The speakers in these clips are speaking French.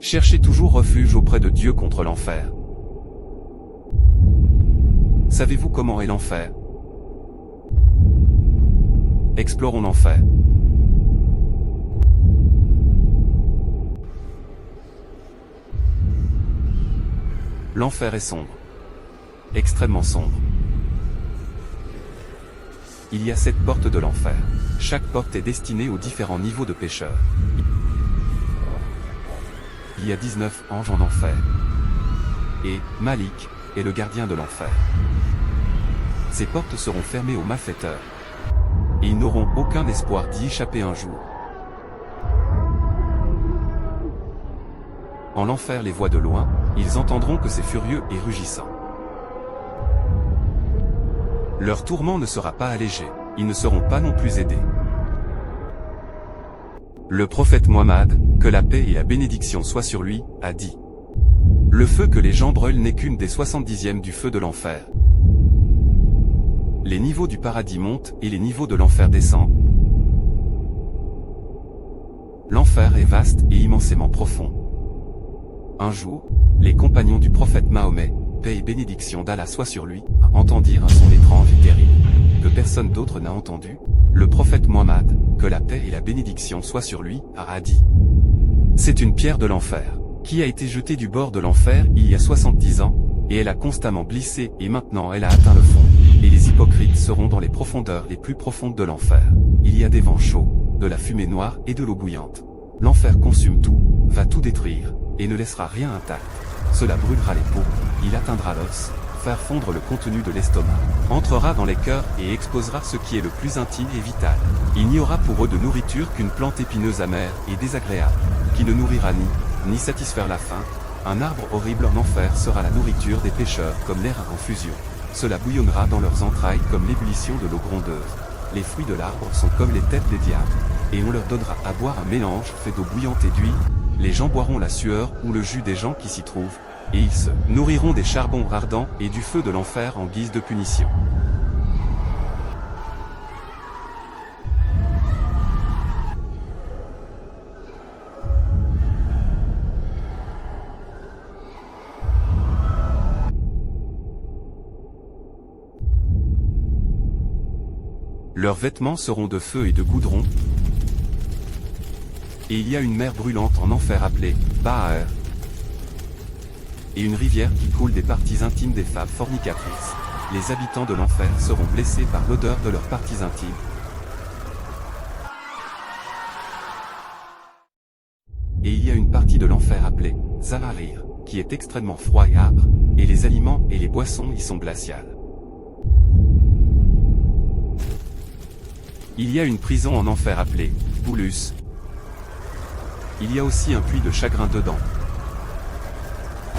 Cherchez toujours refuge auprès de Dieu contre l'enfer. Savez-vous comment est l'enfer? Explorons l'enfer. L'enfer est sombre. Extrêmement sombre. Il y a 7 portes de l'enfer. Chaque porte est destinée aux différents niveaux de pécheurs. Il y a 19 anges en enfer. Et Malik est le gardien de l'enfer. Ces portes seront fermées aux malfaiteurs. Et ils n'auront aucun espoir d'y échapper un jour. En l'enfer les voix de loin, ils entendront que c'est furieux et rugissant. Leur tourment ne sera pas allégé, ils ne seront pas non plus aidés. Le prophète Muhammad, que la paix et la bénédiction soient sur lui, a dit: le feu que les gens brûlent n'est qu'une des 70e du feu de l'enfer. Les niveaux du paradis montent et les niveaux de l'enfer descendent. L'enfer est vaste et immensément profond. Un jour, les compagnons du prophète Mahomet, paix et bénédiction d'Allah soit sur lui, entendirent un son étrange et terrible, que personne d'autre n'a entendu. Le prophète Muhammad, que la paix et la bénédiction soient sur lui, a dit: c'est une pierre de l'enfer, qui a été jetée du bord de l'enfer il y a 70 ans, et elle a constamment glissé et maintenant elle a atteint le fond, et les hypocrites seront dans les profondeurs les plus profondes de l'enfer. Il y a des vents chauds, de la fumée noire et de l'eau bouillante. L'enfer consume tout, va tout détruire, et ne laissera rien intact. Cela brûlera les peaux, il atteindra l'os, faire fondre le contenu de l'estomac, entrera dans les cœurs et exposera ce qui est le plus intime et vital. Il n'y aura pour eux de nourriture qu'une plante épineuse amère et désagréable, qui ne nourrira ni satisfaire la faim. Un arbre horrible en enfer sera la nourriture des pécheurs comme l'air en fusion. Cela bouillonnera dans leurs entrailles comme l'ébullition de l'eau grondeuse. Les fruits de l'arbre sont comme les têtes des diables, et on leur donnera à boire un mélange fait d'eau bouillante et d'huile. Les gens boiront la sueur ou le jus des gens qui s'y trouvent, et ils se nourriront des charbons ardents et du feu de l'enfer en guise de punition. Leurs vêtements seront de feu et de goudron. Et il y a une mer brûlante en enfer appelée Ba'ar. Et une rivière qui coule des parties intimes des femmes fornicatrices. Les habitants de l'enfer seront blessés par l'odeur de leurs parties intimes. Et il y a une partie de l'enfer appelée Zaharir, qui est extrêmement froid et âpre, et les aliments et les boissons y sont glaciales. Il y a une prison en enfer appelée Boulus. Il y a aussi un puits de chagrin dedans.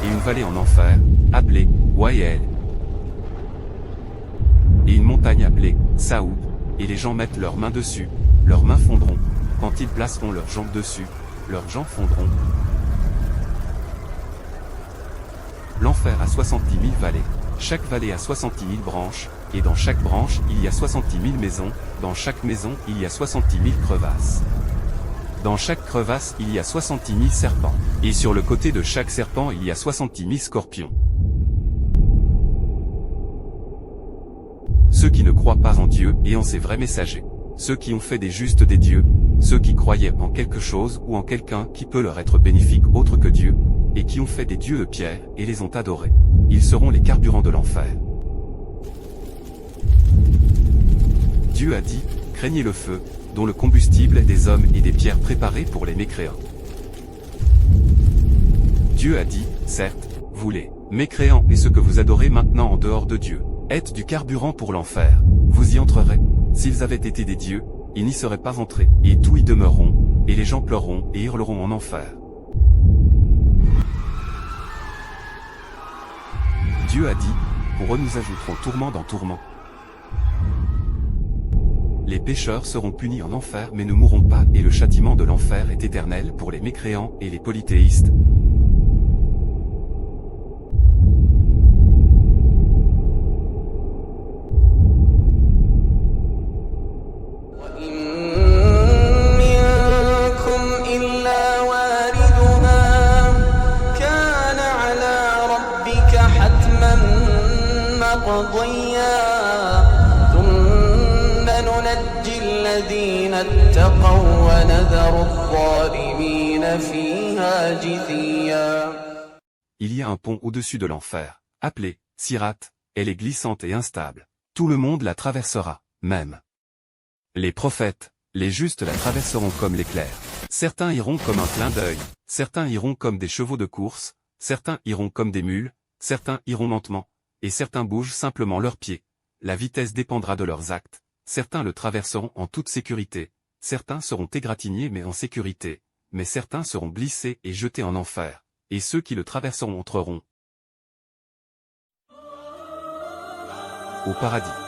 Et une vallée en enfer, appelée Wayel. Et une montagne appelée Saoud, et les gens mettent leurs mains dessus, leurs mains fondront. Quand ils placeront leurs jambes dessus, leurs jambes fondront. L'enfer a 70 000 vallées. Chaque vallée a 70 000 branches, et dans chaque branche il y a 70 000 maisons, dans chaque maison il y a 70 000 crevasses. Dans chaque crevasse il y a 70 000 serpents, et sur le côté de chaque serpent il y a 70 000 scorpions. Ceux qui ne croient pas en Dieu et en ses vrais messagers, ceux qui ont fait des justes des dieux, ceux qui croyaient en quelque chose ou en quelqu'un qui peut leur être bénéfique autre que Dieu, et qui ont fait des dieux de pierre et les ont adorés. Ils seront les carburants de l'enfer. Dieu a dit, craignez le feu, dont le combustible est des hommes et des pierres préparées pour les mécréants. Dieu a dit, certes, vous les mécréants et ceux que vous adorez maintenant en dehors de Dieu, êtes du carburant pour l'enfer, vous y entrerez. S'ils avaient été des dieux, ils n'y seraient pas entrés, et tous y demeureront, et les gens pleureront et hurleront en enfer. Dieu a dit, pour eux nous ajouterons tourment dans tourment. Les pécheurs seront punis en enfer mais ne mourront pas et le châtiment de l'enfer est éternel pour les mécréants et les polythéistes. وننجي الذين اتقوا ونذر الظالمين فيها جثيا. Il y a un pont au-dessus de l'enfer, appelé Sirat. Elle est glissante et instable. Tout le monde la traversera, même les prophètes, les justes la traverseront comme l'éclair. Certains iront comme un clin d'œil, certains iront comme des chevaux de course, certains iront comme des mules, certains iront lentement, et certains bougent simplement leurs pieds. La vitesse dépendra de leurs actes. Certains le traverseront en toute sécurité, certains seront égratignés mais en sécurité, mais certains seront blessés et jetés en enfer, et ceux qui le traverseront entreront au paradis.